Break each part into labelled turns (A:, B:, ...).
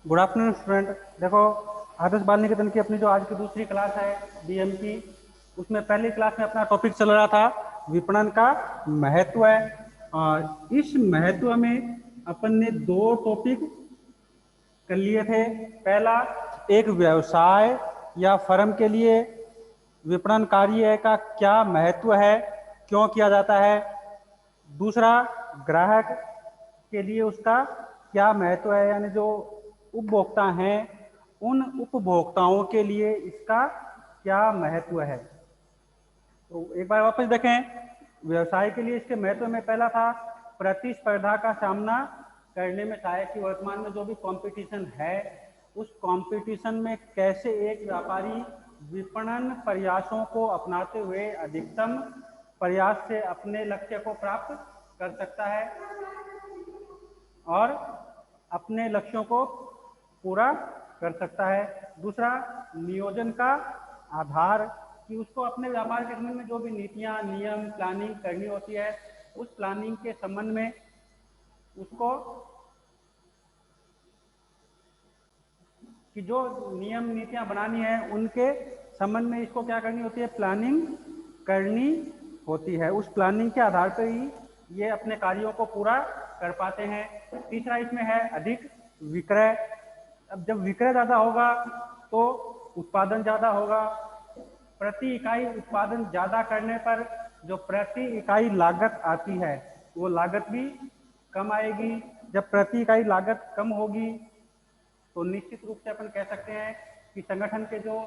A: Good afternoon student. देखो, आदर्श बाल निकेतन की अपनी जो आज की दूसरी क्लास है डीएम की, उसमें पहली क्लास में अपना टॉपिक चल रहा था विपणन का महत्व है। और इस महत्व में अपन ने दो टॉपिक कर लिए थे। पहला, एक व्यवसाय या फर्म के लिए विपणन कार्य का क्या महत्व है, क्यों किया जाता है। दूसरा, ग्राहक के लिए उसका क्या महत्व है, यानी जो उपभोक्ता हैं उन उपभोक्ताओं के लिए इसका क्या महत्व है। तो एक बार वापस देखें। व्यवसाय के लिए इसके महत्व में पहला था प्रतिस्पर्धा का सामना करने में सहायक, कि वर्तमान में जो भी कंपटीशन है उस कंपटीशन में कैसे एक व्यापारी विपणन प्रयासों को अपनाते हुए अधिकतम प्रयास से अपने लक्ष्य को प्राप्त कर सकता है और अपने लक्ष्यों को पूरा कर सकता है। दूसरा, नियोजन का आधार, कि उसको अपने व्यापार के संबंध में जो भी नीतियां, नियम, प्लानिंग करनी होती है उस प्लानिंग के संबंध में उसको, कि जो नियम नीतियां बनानी है उनके संबंध में इसको क्या करनी होती है, प्लानिंग करनी होती है। उस प्लानिंग के आधार पर ही ये अपने कार्यों को पूरा कर पाते हैं। तीसरा इसमें है अधिक विक्रय। अब जब विक्रय ज़्यादा होगा तो उत्पादन ज़्यादा होगा। प्रति इकाई उत्पादन ज़्यादा करने पर जो प्रति इकाई लागत आती है वो लागत भी कम आएगी। जब प्रति इकाई लागत कम होगी तो निश्चित रूप से अपन कह सकते हैं कि संगठन के जो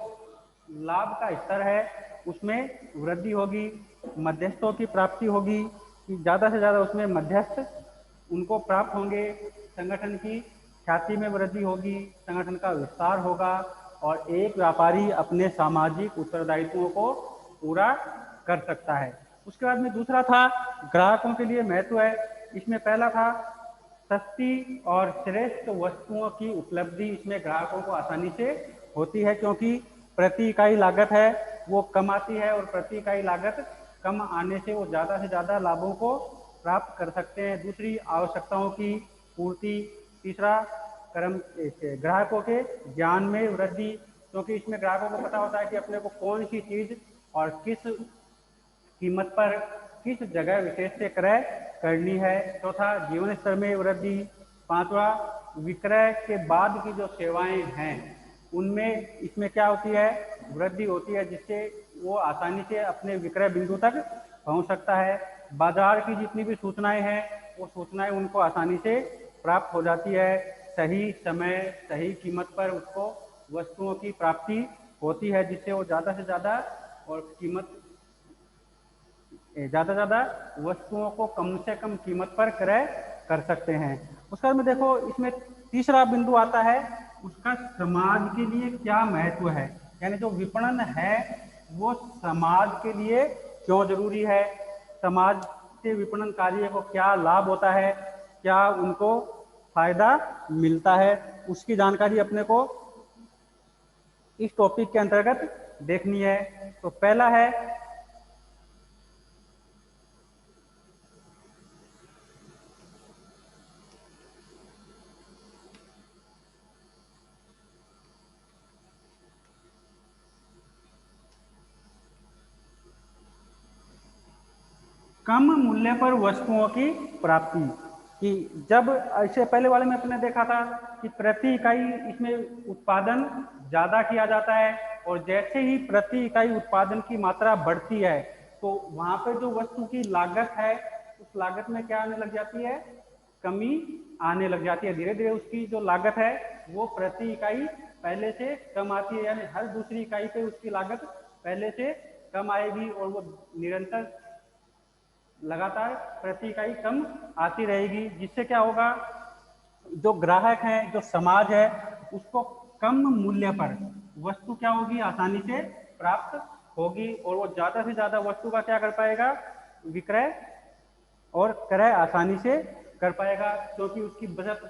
A: लाभ का स्तर है उसमें वृद्धि होगी, मध्यस्थों की प्राप्ति होगी, कि ज़्यादा से ज़्यादा उसमें मध्यस्थ उनको प्राप्त होंगे, संगठन की ख्याति में वृद्धि होगी, संगठन का विस्तार होगा और एक व्यापारी अपने सामाजिक उत्तरदायित्वों को पूरा कर सकता है। उसके बाद में दूसरा था ग्राहकों के लिए महत्व है। इसमें पहला था सस्ती और श्रेष्ठ वस्तुओं की उपलब्धि। इसमें ग्राहकों को आसानी से होती है क्योंकि प्रति इकाई लागत है वो कम आती है और प्रति इकाई लागत कम आने से वो ज़्यादा से ज़्यादा लाभों को प्राप्त कर सकते हैं। दूसरी, आवश्यकताओं की पूर्ति। तीसरा, ग्राहकों के ज्ञान में वृद्धि, क्योंकि इसमें ग्राहकों को पता होता है कि अपने को कौन सी चीज़ और किस कीमत पर किस जगह विशेष से क्रय करनी है। चौथा, जीवन स्तर में वृद्धि। पांचवा, विक्रय के बाद की जो सेवाएं हैं उनमें इसमें क्या होती है, वृद्धि होती है, जिससे वो आसानी से अपने विक्रय बिंदु तक पहुंच सकता है। बाजार की जितनी भी सूचनाएं हैं वो सूचनाएं उनको आसानी से प्राप्त हो जाती है। सही समय सही कीमत पर उसको वस्तुओं की प्राप्ति होती है, जिससे वो ज़्यादा से ज़्यादा और कीमत ज़्यादा से ज़्यादा वस्तुओं को कम से कम कीमत पर क्रय कर सकते हैं। उसके बाद में देखो, इसमें तीसरा बिंदु आता है उसका समाज के लिए क्या महत्व है, यानी जो विपणन है वो समाज के लिए क्यों जरूरी है, समाज से विपणन कार्य को क्या लाभ होता है, क्या उनको फायदा मिलता है, उसकी जानकारी अपने को इस टॉपिक के अंतर्गत देखनी है। तो पहला है कम मूल्य पर वस्तुओं की प्राप्ति। कि जब ऐसे पहले वाले में अपने देखा था कि प्रति इकाई इसमें उत्पादन ज़्यादा किया जाता है और जैसे ही प्रति इकाई उत्पादन की मात्रा बढ़ती है तो वहाँ पर जो वस्तु की लागत है उस लागत में क्या आने लग जाती है, कमी आने लग जाती है। धीरे धीरे उसकी जो लागत है वो प्रति इकाई पहले से कम आती है, यानी हर दूसरी इकाई पे उसकी लागत पहले से कम आएगी और वो निरंतर लगातार प्रति इकाई कम आती रहेगी। जिससे क्या होगा, जो ग्राहक है, जो समाज है, उसको कम मूल्य पर वस्तु क्या होगी, आसानी से प्राप्त होगी और वो ज़्यादा से ज़्यादा वस्तु का क्या कर पाएगा, विक्रय और क्रय आसानी से कर पाएगा, क्योंकि उसकी बचत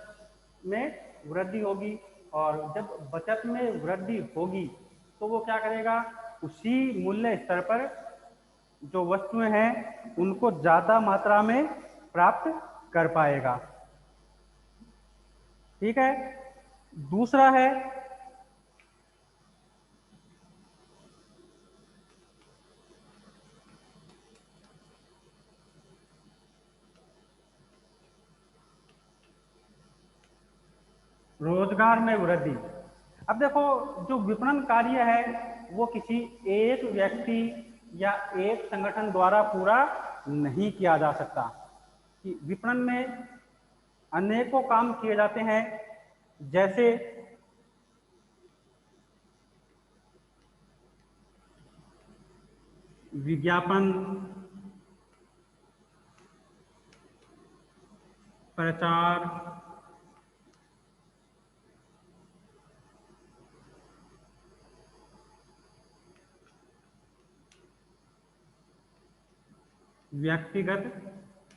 A: में वृद्धि होगी। और जब बचत में वृद्धि होगी तो वो क्या करेगा, उसी मूल्य स्तर पर जो वस्तुएं हैं उनको ज़्यादा मात्रा में प्राप्त कर पाएगा। ठीक है। दूसरा है रोजगार में वृद्धि। अब देखो, जो विपणन कार्य है वो किसी एक व्यक्ति या एक संगठन द्वारा पूरा नहीं किया जा सकता। कि विपणन में अनेकों काम किए जाते हैं, जैसे विज्ञापन, प्रचार, व्यक्तिगत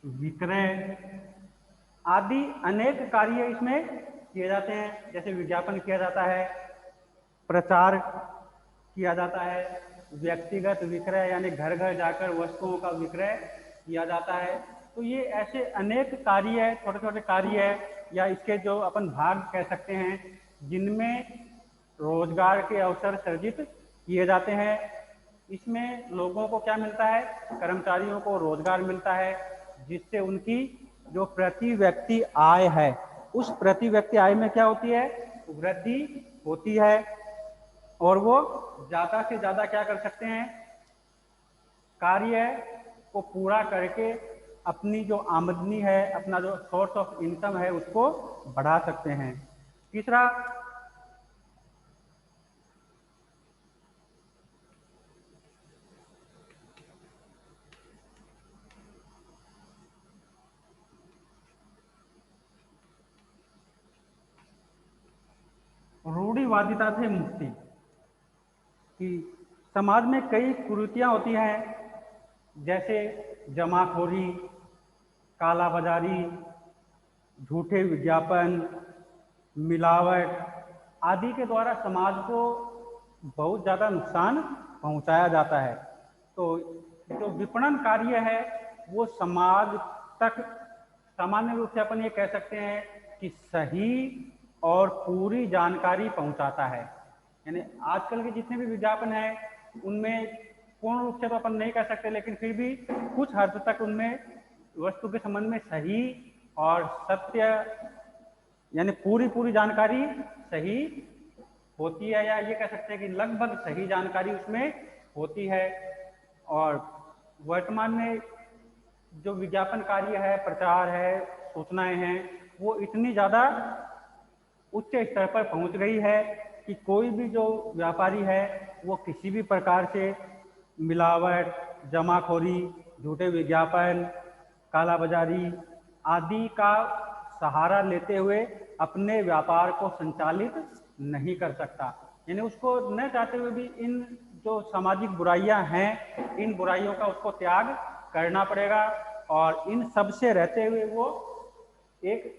A: विक्रय आदि अनेक कार्य इसमें किए जाते हैं। जैसे विज्ञापन किया जाता है, प्रचार किया जाता है, व्यक्तिगत विक्रय यानी घर घर जाकर वस्तुओं का विक्रय किया जाता है। तो ये ऐसे अनेक कार्य है, छोटे छोटे कार्य है, या इसके जो अपन भाग कह सकते हैं, जिनमें रोजगार के अवसर सृजित किए जाते हैं। इसमें लोगों को क्या मिलता है? कर्मचारियों को रोजगार मिलता है, जिससे उनकी जो प्रति व्यक्ति आय है, उस प्रति व्यक्ति आय में क्या होती है? वृद्धि होती है, और वो ज्यादा से ज्यादा क्या कर सकते हैं? कार्य को पूरा करके अपनी जो आमदनी है, अपना जो सोर्स ऑफ इनकम है, उसको बढ़ा सकते हैं। तीसरा, रूढ़िवादिता से मुक्ति। कि समाज में कई कुरीतियां होती हैं, जैसे जमाखोरी, काला बाजारी, झूठे विज्ञापन, मिलावट आदि के द्वारा समाज को बहुत ज़्यादा नुकसान पहुंचाया जाता है। तो जो विपणन कार्य है वो समाज तक सामान्य रूप से अपन ये कह सकते हैं कि सही और पूरी जानकारी पहुंचाता है। यानी आजकल के जितने भी विज्ञापन हैं उनमें पूर्ण रूप से तो अपन नहीं कह सकते, लेकिन फिर भी कुछ हद तक उनमें वस्तु के संबंध में सही और सत्य यानी पूरी पूरी जानकारी सही होती है, या ये कह सकते हैं कि लगभग सही जानकारी उसमें होती है। और वर्तमान में जो विज्ञापन कार्य है, प्रचार है, सूचनाएं हैं, वो इतनी ज़्यादा उच्च स्तर पर पहुंच गई है कि कोई भी जो व्यापारी है वो किसी भी प्रकार से मिलावट, जमाखोरी, झूठे विज्ञापन, कालाबाजारी आदि का सहारा लेते हुए अपने व्यापार को संचालित नहीं कर सकता। यानी उसको न चाहते हुए भी इन जो सामाजिक बुराइयां हैं, इन बुराइयों का उसको त्याग करना पड़ेगा, और इन सब से रहते हुए वो एक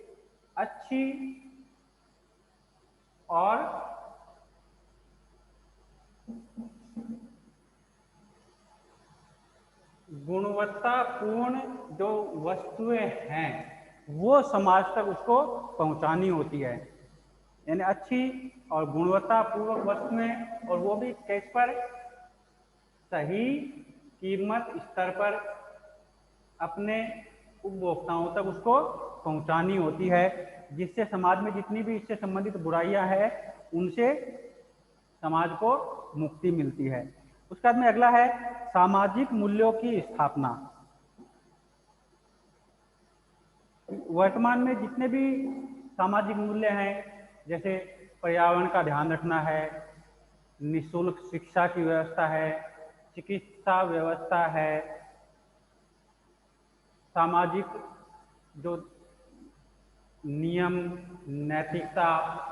A: अच्छी और गुणवत्तापूर्ण जो वस्तुएं हैं वो समाज तक उसको पहुंचानी होती है। यानी अच्छी और गुणवत्तापूर्वक वस्तुएं, और वो भी किस पर? सही कीमत स्तर पर अपने उपभोक्ताओं तक उसको पहुंचानी होती है, जिससे समाज में जितनी भी इससे संबंधित बुराइयां हैं उनसे समाज को मुक्ति मिलती है। उसके बाद में अगला है सामाजिक मूल्यों की स्थापना। वर्तमान में जितने भी सामाजिक मूल्य हैं, जैसे पर्यावरण का ध्यान रखना है, निःशुल्क शिक्षा की व्यवस्था है, चिकित्सा व्यवस्था है, सामाजिक जो नियम, नैतिकता,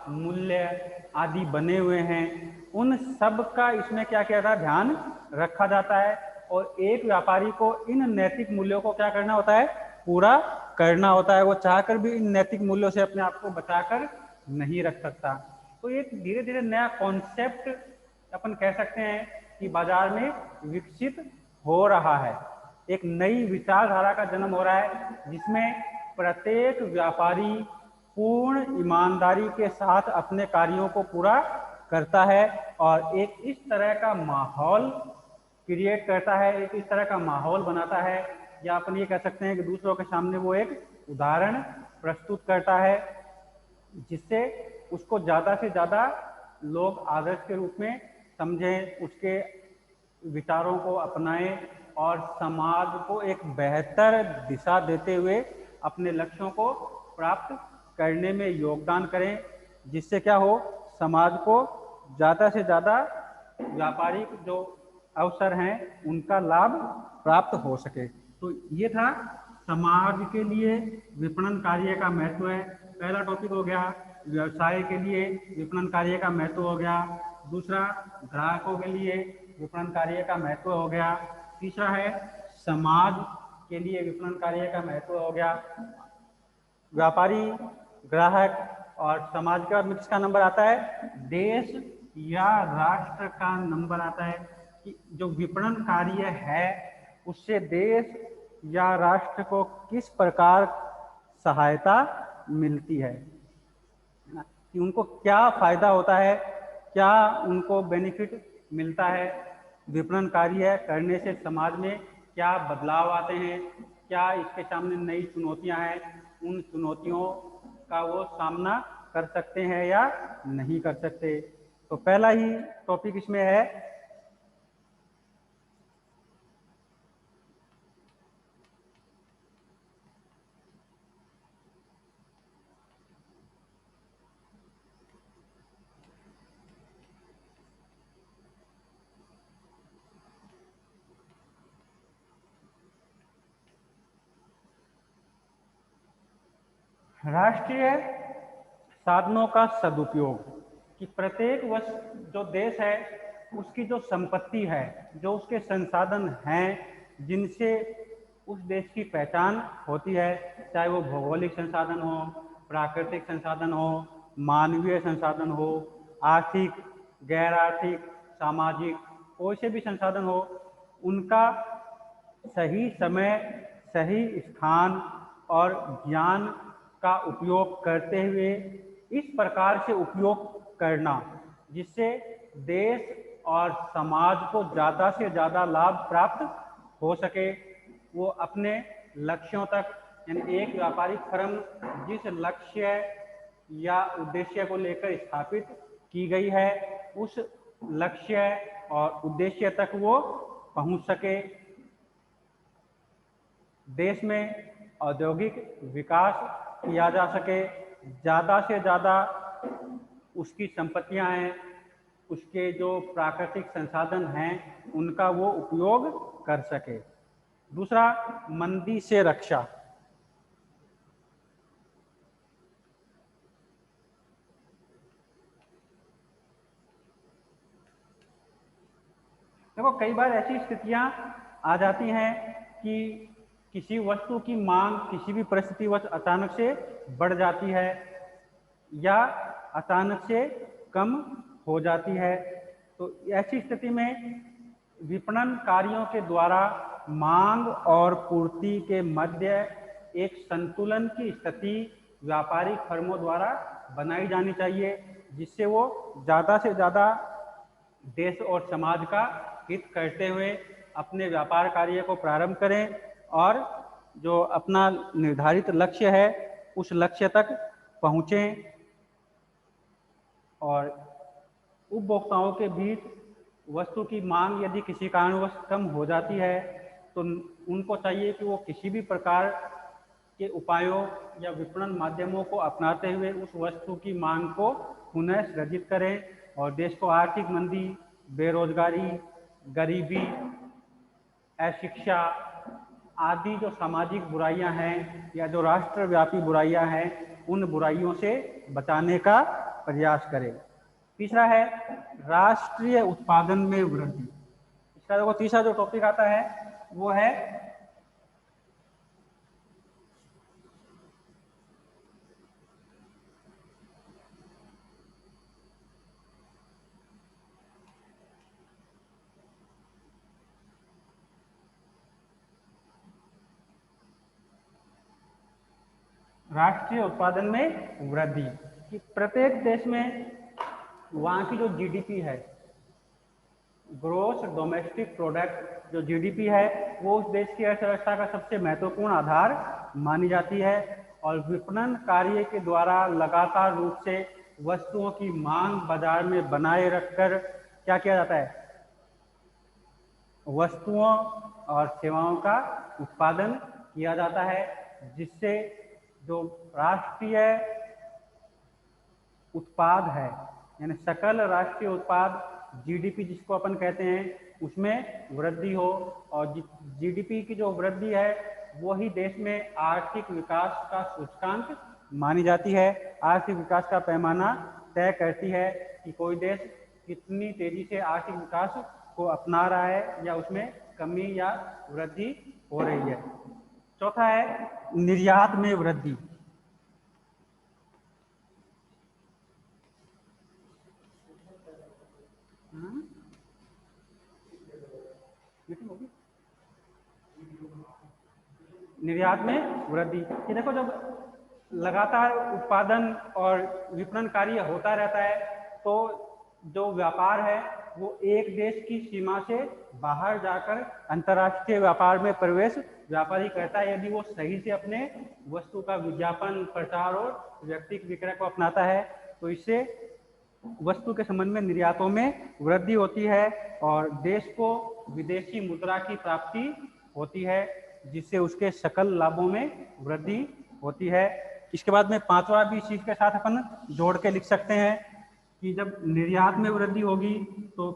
A: मूल्य आदि बने हुए हैं, उन सब का इसमें क्या किया जाता है? ध्यान रखा जाता है। और एक व्यापारी को इन नैतिक मूल्यों को क्या करना होता है? पूरा करना होता है। वो चाहकर भी इन नैतिक मूल्यों से अपने आप को बचाकर नहीं रख सकता। तो एक धीरे धीरे नया कॉन्सेप्ट अपन कह सकते हैं कि बाजार में विकसित हो रहा है। एक नई विचारधारा का जन्म हो रहा है, जिसमें प्रत्येक व्यापारी पूर्ण ईमानदारी के साथ अपने कार्यों को पूरा करता है और एक इस तरह का माहौल क्रिएट करता है, एक इस तरह का माहौल बनाता है, या अपन ये कह सकते हैं कि दूसरों के सामने वो एक उदाहरण प्रस्तुत करता है जिससे उसको ज़्यादा से ज़्यादा लोग आदर्श के रूप में समझें, उसके विचारों को अपनाएं और समाज को एक बेहतर दिशा देते हुए अपने लक्ष्यों को प्राप्त करने में योगदान करें, जिससे क्या हो, समाज को ज़्यादा से ज़्यादा व्यापारिक जो अवसर हैं उनका लाभ प्राप्त हो सके। तो ये था समाज के लिए विपणन कार्य का महत्व है। पहला टॉपिक हो गया व्यवसाय के लिए विपणन कार्य का महत्व हो गया, दूसरा ग्राहकों के लिए विपणन कार्य का महत्व हो गया, तीसरा है समाज के लिए विपणन कार्य का महत्व हो गया, व्यापारी, ग्राहक और समाज का किसका नंबर आता है, देश या राष्ट्र का नंबर आता है कि जो विपणन कार्य है उससे देश या राष्ट्र को किस प्रकार सहायता मिलती है, कि उनको क्या फायदा होता है, क्या उनको बेनिफिट मिलता है, विपणन कार्य करने से समाज में क्या बदलाव आते हैं, क्या इसके सामने नई चुनौतियां हैं, उन चुनौतियों का वो सामना कर सकते हैं या नहीं कर सकते। तो पहला ही टॉपिक इसमें है राष्ट्रीय साधनों का सदुपयोग, कि प्रत्येक वर्ष जो देश है उसकी जो संपत्ति है, जो उसके संसाधन हैं जिनसे उस देश की पहचान होती है, चाहे वो भौगोलिक संसाधन हो, प्राकृतिक संसाधन हो, मानवीय संसाधन हो, आर्थिक, गैर आर्थिक, सामाजिक, कोई से भी संसाधन हो, उनका सही समय, सही स्थान और ज्ञान का उपयोग करते हुए इस प्रकार से उपयोग करना जिससे देश और समाज को ज़्यादा से ज़्यादा लाभ प्राप्त हो सके, वो अपने लक्ष्यों तक, यानी एक व्यापारिक फर्म जिस लक्ष्य या उद्देश्य को लेकर स्थापित की गई है उस लक्ष्य और उद्देश्य तक वो पहुंच सके, देश में औद्योगिक विकास किया जा सके, ज़्यादा से ज़्यादा उसकी संपत्तियां हैं, उसके जो प्राकृतिक संसाधन हैं उनका वो उपयोग कर सके। दूसरा, मंदी से रक्षा। देखो, कई बार ऐसी स्थितियां आ जाती हैं कि किसी वस्तु की मांग किसी भी परिस्थितिवश अचानक से बढ़ जाती है या अचानक से कम हो जाती है। तो ऐसी स्थिति में विपणन कार्यों के द्वारा मांग और पूर्ति के मध्य एक संतुलन की स्थिति व्यापारिक फर्मों द्वारा बनाई जानी चाहिए, जिससे वो ज़्यादा से ज़्यादा देश और समाज का हित करते हुए अपने व्यापार कार्य को प्रारंभ करें और जो अपना निर्धारित लक्ष्य है उस लक्ष्य तक पहुँचें। और उपभोक्ताओं के बीच वस्तु की मांग यदि किसी कारणवश कम हो जाती है तो उनको चाहिए कि वो किसी भी प्रकार के उपायों या विपणन माध्यमों को अपनाते हुए उस वस्तु की मांग को पुनः सृजित करें और देश को आर्थिक मंदी, बेरोजगारी, गरीबी, अशिक्षा आदि जो सामाजिक बुराइयां हैं या जो राष्ट्रव्यापी बुराइयां हैं उन बुराइयों से बचाने का प्रयास करें। तीसरा है राष्ट्रीय उत्पादन में वृद्धि। इसका देखो तीसरा जो टॉपिक आता है वो है राष्ट्रीय उत्पादन में वृद्धि, कि प्रत्येक देश में वहाँ की जो जीडीपी है, ग्रोस डोमेस्टिक प्रोडक्ट, जो जीडीपी है वो उस देश की अर्थव्यवस्था का सबसे महत्वपूर्ण आधार मानी जाती है। और विपणन कार्य के द्वारा लगातार रूप से वस्तुओं की मांग बाजार में बनाए रखकर क्या किया जाता है, वस्तुओं और सेवाओं का उत्पादन किया जाता है, जिससे जो राष्ट्रीय उत्पाद है यानी सकल राष्ट्रीय उत्पाद जीडीपी जिसको अपन कहते हैं, उसमें वृद्धि हो। और जीडीपी की जो वृद्धि है वो ही देश में आर्थिक विकास का सूचकांक मानी जाती है। आर्थिक विकास का पैमाना तय करती है कि कोई देश कितनी तेजी से आर्थिक विकास को अपना रहा है या उसमें कमी या वृद्धि हो रही है। चौथा है निर्यात में वृद्धि। निर्यात में वृद्धि, ये देखो जब लगातार उत्पादन और विपणन कार्य होता रहता है तो जो व्यापार है वो एक देश की सीमा से बाहर जाकर अंतर्राष्ट्रीय व्यापार में प्रवेश व्यापारी करता है, यदि वो सही से अपने वस्तु का विज्ञापन, प्रचार और व्यक्तिगत विक्रय को अपनाता है तो इससे वस्तु के संबंध में निर्यातों में वृद्धि होती है और देश को विदेशी मुद्रा की प्राप्ति होती है, जिससे उसके सकल लाभों में वृद्धि होती है। इसके बाद में पांचवा भी इस चीज के साथ अपन जोड़ के लिख सकते हैं कि जब निर्यात में वृद्धि होगी तो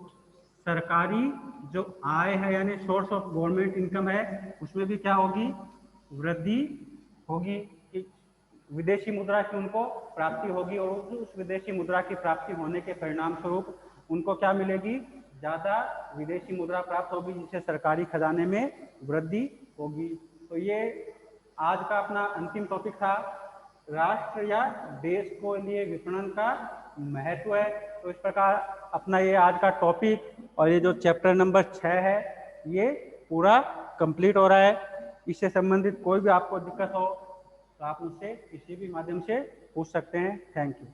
A: सरकारी जो आय है यानी सोर्स ऑफ गवर्नमेंट इनकम है उसमें भी क्या होगी, वृद्धि होगी। विदेशी मुद्रा की उनको प्राप्ति होगी और उस विदेशी मुद्रा की प्राप्ति होने के परिणाम स्वरूप उनको क्या मिलेगी, ज्यादा विदेशी मुद्रा प्राप्त होगी, जिससे सरकारी खजाने में वृद्धि होगी। तो ये आज का अपना अंतिम टॉपिक था, राष्ट्र या देश को लिए विपणन का महत्व है। तो इस प्रकार अपना ये आज का टॉपिक और ये जो चैप्टर नंबर 6 है ये पूरा कंप्लीट हो रहा है। इससे संबंधित कोई भी आपको दिक्कत हो तो आप मुझसे किसी भी माध्यम से पूछ सकते हैं। Thank you.